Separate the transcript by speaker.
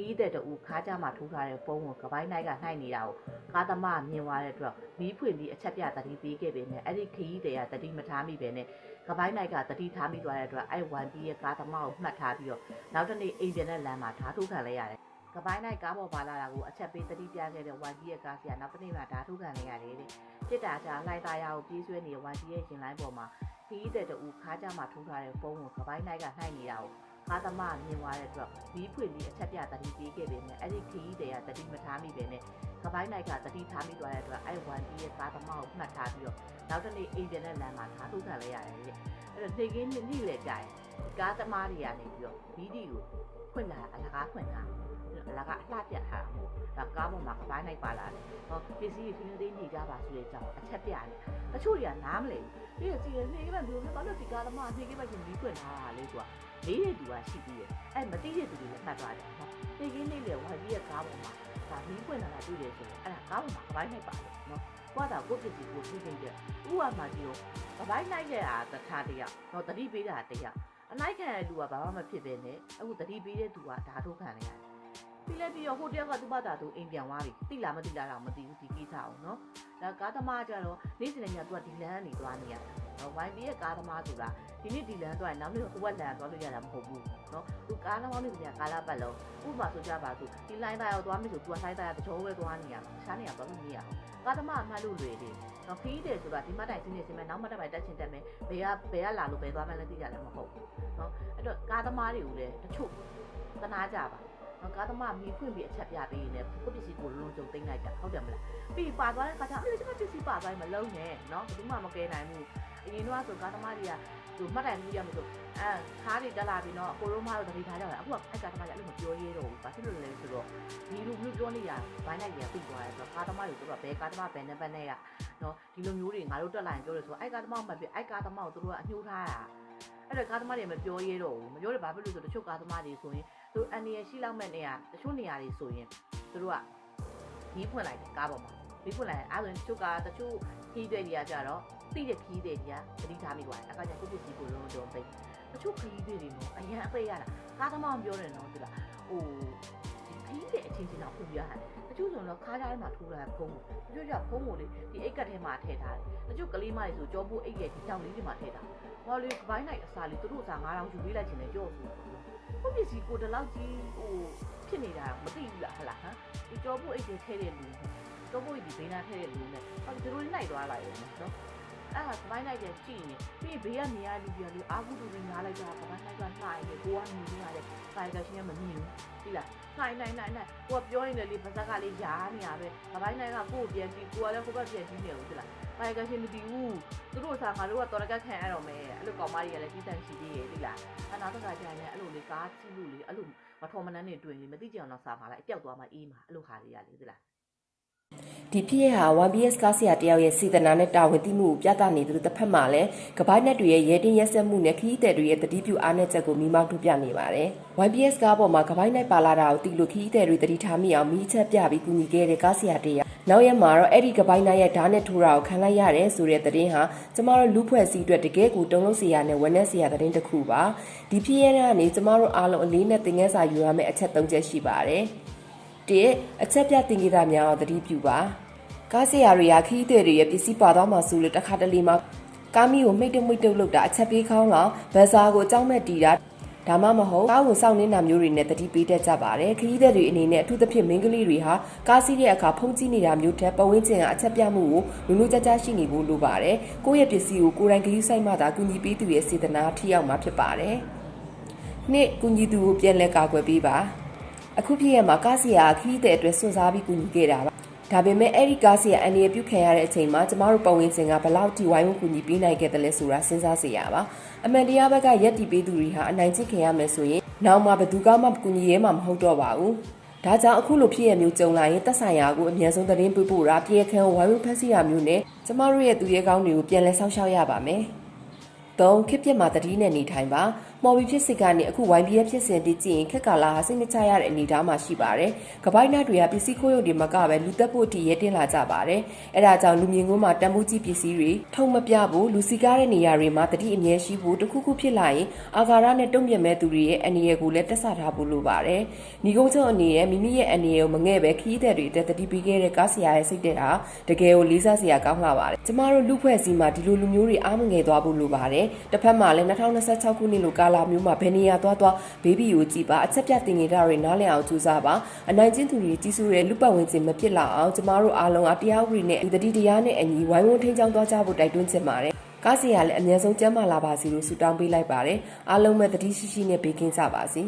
Speaker 1: ီးတဲ့တူခါးကြမှာထိုးထားတဲ့ပုံကိုကပိုင်းနိုင်ကနှိုက်နေတာကိုကားသမားမြင်သွားတဲ့အတွက်မီးဖွင့်ပြီးအချက်ပြတတိပေးခဲ့ပေမဲ့အဲ့ဒီခီးတဲ့ကတတိမထားမိပဲနဲ့ကပိုင်းနိုင်ကတတိထားမိသွားတဲ့အတွက်အဲ့1ပြီးရဲ့ကားသမားကိုမှတ်ထားပြီးတော့နောက်တစ်နေ့အိမ်ပြန်တဲ့လမ်းမှာဓာတ်ထိုးခံလိုက်ရတယ်ကပိုင်းနိုင်ကားပေါ်ပါလာတာကိုအချက်ပေးတတိပြခဲ့တဲ့1ပြီးရဲ့ကားစီကနောက်တစ်နေ့မှာဓာတ်ထိုးခံလိုက်ရတယ်တဲ့တစ်တာကြာလှိုင်သားရကိုပြေးဆွဲနေတဲ့1ပြီးရဲ့ရင်လိုင်းပေါ်မှာခီးတဲ့တူခါးကြမှာထိုးထားတဲ့ပုံကိုကပိုင်းနိုင်ကနှိုက်နေတာကိုကားသမားမြင်သွားတဲ့အတွက်မီးဖွင့်ပြီးအချက်ပြတတိပေးခဲ့ပေမဲ့အဲ့ဒီခီးတဲ့ကတတိမထားမိပဲနဲ့ကပိုင်းနိုင်ကတတိထားမိသွားတဲ့အတွက်အဲ့1ပြီးရဲ့ကားသမားကိုမှတ်ထားပြီးတော့နောက်တစ်နေ့အိမ်ပြန်တဲ့လမ်းမှာဓာတ်ထိုးခံလိုက်ရတယ်တဲ့အဲ့တော့နေကင်းနေ့လေကြာရင်ကားသမားတွေကနေပြီးတော့ဗီဒီယိုဖွင့်လာအလကားဖွင့်လာအလကားအလှပြထားမှုဒါကားပေါ်မှာကပိုင်းနိုင်ပါလာတယ်ဟောပစ္စည်းတွေသိနေကြပါဆိုတဲ့အကြောင်းအချက်ပြတယ်တချို့တွေကနားမလဲဘူးဒီနေကလည်းဘာလို့ဒီကားသမားနေကပဲရှင်ပြီးဖွင့်ထားတာလေဆိုတာလေးတဲ့သူကရှိပြီးတယ်အဲ့မသိတဲ့သူတွေလည်းမှတ်သွားတယ်နော်နေကင်းနေ့လေဝါကြီးရဲ့ကားပေါ်မှာဒါပြီးဖွင့်လာတာတွေ့တယ်ဆိုရင်အဲ့ဒါကားပေါ်မှာကပိုင်းနိုင်ပါတယ်နော်ကိုကတော့ကိုပစ္စည်းကိုသိနေတဲ့ဥပမာဒီကိုကပိုင်းနိုင်တဲ့ဟာတခြားတရားတော့တတိပေးတာတရားအနိုင်ခံတဲ့လူကဘာမှမဖြစ်ပဲနဲ့အခုတတိပေးတဲ့သူကဓာတ်ထုတ်ခံနေရတယ်ပြီးလဲပြီးတော့ဟိုတယောက်ကသူ့ဘာသာသူအိမ်ပြန်သွားပြီတိလာမတိလာတော့မသိဘူးဒီကိစ္စအောင်နော်ဒါကားသမားကြတော့နေ့စဉ်ညသူကဒီလမ်းကနေသွားနေရတယ်နော်ဝိုင်းပြီးရဲ့ကားသမားဆိုတာဒီနေ့ဒီလမ်းသွားရင်နောက်နေ့ဟိုဘက်လမ်းသွားလို့ရတာမဟုတ်ဘူးနော်သူကားသမားမျိုးကကားလာပတ်လုံးဥပမာဆိုကြပါစို့ဒီလိုင်းသားရောက်သွားပြီဆိုသူကဆိုင်သားရတချို့ပဲသွားနေရမှာရှားနေရတော့မမြင်ရအောင်ကားသမားအမှတ်လို့လွယ်တယ်နော်ခီးတယ်ဆိုတာဒီမတိုင်စင်းနေစင်းမဲ့နောက်မတက်ပိုင်တက်ချင်တက်မယ်ဘယ်ကလာလို့ပဲသွားမှလည်းသိကြတယ်မဟုတ်ဘူးနော်အဲ့တော့ကားသမားတွေကိုလည်းတချို့သနာကြပါကားသမားမီးဖွင့်ပြီးအချက်ပြပေးနေကိုပစ္စည်းကိုလုံးကြုံသိမ့်လိုက်ကြဟုတ်တယ်မလားပြီးပါသွားတဲ့ခါကျအဲ့ဒီကျမပစ္စည်းပါသွားရင်မလုံးနဲ့နော်ဘယ်သူမှမကယ်နိုင်ဘူးအရင်တော့ဆိုကားသမားတွေကသူမှတ်တိုင်မှုရမလို့ခါးတွေတက်လာပြီးတော့အကိုတို့မတို့တတိထားကြတာအခုကအဲ့ကားသမားကအဲ့လိုမပြောရဲတော့ဘူးဘာဖြစ်လို့လဲဆိုတော့ဒီလိုမျိုးပြောနေတာဘိုင်းလိုက်ကြီးပြိသွားတယ်ဆိုတော့ကားသမားတွေတို့ကဘယ်ကားသမားဘယ်နဲ့ဘယ်နဲ့ကနော်ဒီလိုမျိုးတွေငါတို့တက်လာရင်ပြောလို့ဆိုအဲ့ကားသမားမှပြအဲ့ကားသမားကိုတို့ကအညှိုးထားတာအဲ့ဒါကားသမားတွေမပြောရဲတော့ဘူးမပြောတယ်ဘာဖြစ်လို့ဆိုတချို့ကားသမားတွေဆိုရင်သူအန်ရရှိလောက်မဲ့နေရတချို့နေရာတွေဆိုရင်သူတို့ကဒီဖွင့်လိုက်တယ်ကားပေါ်မှာဒီဖွင့်လိုက်အဲ့ဆိုရင်တချို့ခီးတွေတွေကကြတော့တိတဲ့ခီးတွေတွေကသတိထားမိသွားတယ်အခါကျကိုပစ္စည်းကိုလုံးလုံးသိတချို့ခီးတွေတွေနော်အရန်အပိတ်ရတာကားသမားပြောတယ်နော်သူကဟိုခီးတဲ့အချင်းချင်းတော့ဖွင့်ပြရတယ်တချို့ဆိုတော့ခါးတိုင်းမှာထိုးတာဖုံးကိုတချို့ကဖုံးကိုလေဒီအိတ်ကတ်ထဲမှာထည့်ထားတယ်တချို့ကလေးမတွေဆိုကြောပိုးအိတ်ရဲ့ဒီကြောင်လေးတွေမှာထည့်ထားဟောလေဘိုင်းနိုင်အစာလေးသူတို့အစာ9000ယူပေးလိုက်ခြင်းနဲ့ကြော့ဆိုကိုပစ္စည်းကိုတလောက်ကြီးဟိုဖြစ်နေတာမသိဘူးလားဟလားဟမ်ဒီကြောပိုးအိတ်တွေထည့်တဲ့လူကြောပိုးအိတ်ဒီဘေးနားထည့်တဲ့လူနဲ့ဟောသူတို့လိုက်သွားလိုက်ရောနော်အဲ့ဒါဘိုင်းနိုင်တဲ့ကြည့်နေပြီးဘေးကနေရလူပြောလို့အာဟုတူပြီးနားလိုက်တာဘိုင်းနိုင်ကနှိုင်းနေကိုကနေနေရတဲ့ဖိုင်ကရှင်ကမမြင်ဘူးသိလားနိုင်ကိုကပြောနေတယ်လေပါဇက်ကလေးရားနေရပဲဘိုင်းနိုင်ကကို့ပြန်ပြီးကိုကလည်းကိုဘက်ပြန်ပြီးနေလို့သိလားဖိုင်ကရှင်မတည်ဘူးသူတို့အစားငါတို့ကတော်ရကခံရတော့မယ်အဲ့လိုကောင်မကြီးကလည်းကြီးတန်းရှိသေးရဲ့သိလားအဲ့နောက်တစ်ခါကျရင်လည်းအဲ့လိုလေကားကြည့်လို့လေအဲ့လိုမထော်မနှမ်းနေတွေ့လေမသိကြအောင်တော့စားပါလိုက်အပြောက်သွားမှအေးမှာအဲ့လိုဟာတွေရလေသိလား
Speaker 2: ဒီဖြစ်ရဟာ 1PS ကားဆရာတယောက်ရဲ့စေတနာနဲ့တာဝန်သိမှုကိုပြသနေသူတစ်ဖက်မှာလည်းကပိုင်းနဲ့တွေရဲ့ရဲတင်းရက်ဆက်မှုနဲ့ခီးတဲ့တွေရဲ့တတိပြုအားနဲ့ချက်ကိုမိမောက်ထုတ်ပြနေပါတယ်။ YPS ကားပေါ်မှာကပိုင်းနဲ့ပါလာတာကိုသိလို့ခီးတဲ့တွေတတိထားမိအောင်မိချက်ပြပြီးကူညီခဲ့တဲ့ကားဆရာတယောက်နောက်ရက်မှာတော့အဲ့ဒီကပိုင်းနဲ့ရဲ့ဓာတ်နဲ့ထိုးတာကိုခံလိုက်ရတယ်ဆိုတဲ့သတင်းဟာကျမတို့လူဖွဲ့စည်းအတွက်တကယ်ကိုတုံးလုံးစရာနဲ့ဝန်းနဲ့စရာသတင်းတစ်ခုပါ။ဒီဖြစ်ရတဲ့ကနေကျမတို့အားလုံးအလေးနဲ့သင်ခန်းစာယူရမယ့်အချက်၃ချက်ရှိပါတယ်။အချက်ပြသင်္ကေတများကိုသတိပြုပါကားဆရာတွေကခီးတဲ့တွေရဲ့ပစ္စည်းပါသွားမှဆိုလို့တစ်ခါတလေမှကားမီကိုမိတ်တုတ်လုပ်တာအချက်ပေးခေါင်းလောက်ဘဇာကိုအကြောင်းမဲ့တီးတာဒါမှမဟုတ်ကားကိုစောင့်နေတာမျိုးတွေနဲ့တတိပေးတတ်ကြပါတယ်ခီးတဲ့တွေအနေနဲ့အထူးသဖြင့်မိန်းကလေးတွေဟာကားစီးတဲ့အခါဖုံးကြည့်နေတာမျိုးတဲ့ပတ်ဝန်းကျင်ကအချက်ပြမှုကိုလူလူကြကြရှိနေဖို့လိုပါတယ်ကိုယ့်ရဲ့ပစ္စည်းကိုကိုယ်တိုင်ဂရုစိုက်မှသာကူညီပေးသူရဲ့စေတနာထိရောက်မှာဖြစ်ပါတယ်နှစ်ကူညီသူကိုပြန်လဲကာကွယ်ပေးပါအခုဖြစ်ရမှာကားဆရာခီးတဲ့အတွက်စွန့်စားပြီးကူညီခဲ့တာပါဒါပေမဲ့အဲ့ဒီကားစီကအန်ဒီရပြုတ်ခံရတဲ့အချိန်မှာကျမတို့ပတ်ဝန်းကျင်ကဘလောက်ထိဝိုင်းဝန်းကူညီပေးနိုင်ခဲ့တယ်လဲဆိုတာစဉ်းစားစေရပါအမှန်တရားဘက်ကရက်တီပေးသူတွေဟာအနိုင်ကျင့်ခင်ရမယ်ဆိုရင်နောက်မှဘယ်သူကမှကူညီရဲမှာမဟုတ်တော့ပါဘူးဒါကြောင့်အခုလိုဖြစ်ရမျိုးကြုံလာရင်သက်ဆိုင်ရာကိုအမြန်ဆုံးသတင်းပေးဖို့ရာပြေခံဝိုင်းဝန်းဖန်ဆီးရမျိုးနဲ့ကျမတို့ရဲ့သူရဲကောင်းတွေကိုပြန်လဲဆောက်ရှောက်ရပါမယ်3ခေတ်ပြက်မှာတတိနဲ့နေထိုင်ပါမ မော်ဘီဖြစ်စစ်ကနေအခု YBS ဖြစ်စဉ်တည်ကြည့်ရင်ခက်ကာလာဟာစိတ်မချရတဲ့အနေအထားမှာရှိပါတယ်ကပိုင်းနှက်တွေကပစ္စည်းခိုးရုံတွေမကပဲလူသက်ဖို့အထိရဲတင်လာကြပါတယ်အဲဒါကြောင့်လူမြင်ကွန်းမှာတန်ဖိုးကြီးပစ္စည်းတွေထုံမပြဖို့လူစီကားတဲ့နေရာတွေမှာတတိအမြဲရှိဖို့တခုခုဖြစ်လာရင်အာဃာရနဲ့တုံ့ပြန်မဲ့သူတွေရဲ့အနေရကိုလည်းတက်ဆထားဖို့လိုပါတယ်ညီကုန်းချုပ်အနေနဲ့မိမိရဲ့အနေရကိုမငဲ့ပဲခီးတဲ့တွေတက်တတိပေးခဲ့တဲ့ကားဆရာရဲ့စိတ်တဲ့ဟာတကယ်ကိုလေးစားစရာကောင်းလာပါတယ်ကျမတို့လူဖွဲ့စည်းမှာဒီလိုလူမျိုးတွေအားမငယ်သွားဖို့လိုပါတယ်တစ်ဖက်မှာလည်း2026ခုနှစ်လိုကာလာမျိုးမှာဘယ်နေရာသွားဘေဘီကိုကြည့်ပါအချက်ပြတင်နေတာတွေနားလည်အောင်ကြိုးစားပါအနိုင်ကျင့်သူတွေကြီးစိုးတဲ့လူပတ်ဝန်းကျင်မဖြစ်လာအောင်ကျမတို့အားလုံးအတရားဥပဒေနဲ့ဒီတတိတရားနဲ့အညီဝိုင်းဝန်းထိန်းချောင်းသွားကြဖို့တိုက်တွန်းချင်ပါတယ်ကားစီကလည်းအများဆုံးကျန်းမာလာပါစေလို့ဆုတောင်းပေးလိုက်ပါတယ်အားလုံးပဲတတိရှိရှိနဲ့ဘေးကင်းကြပါစေ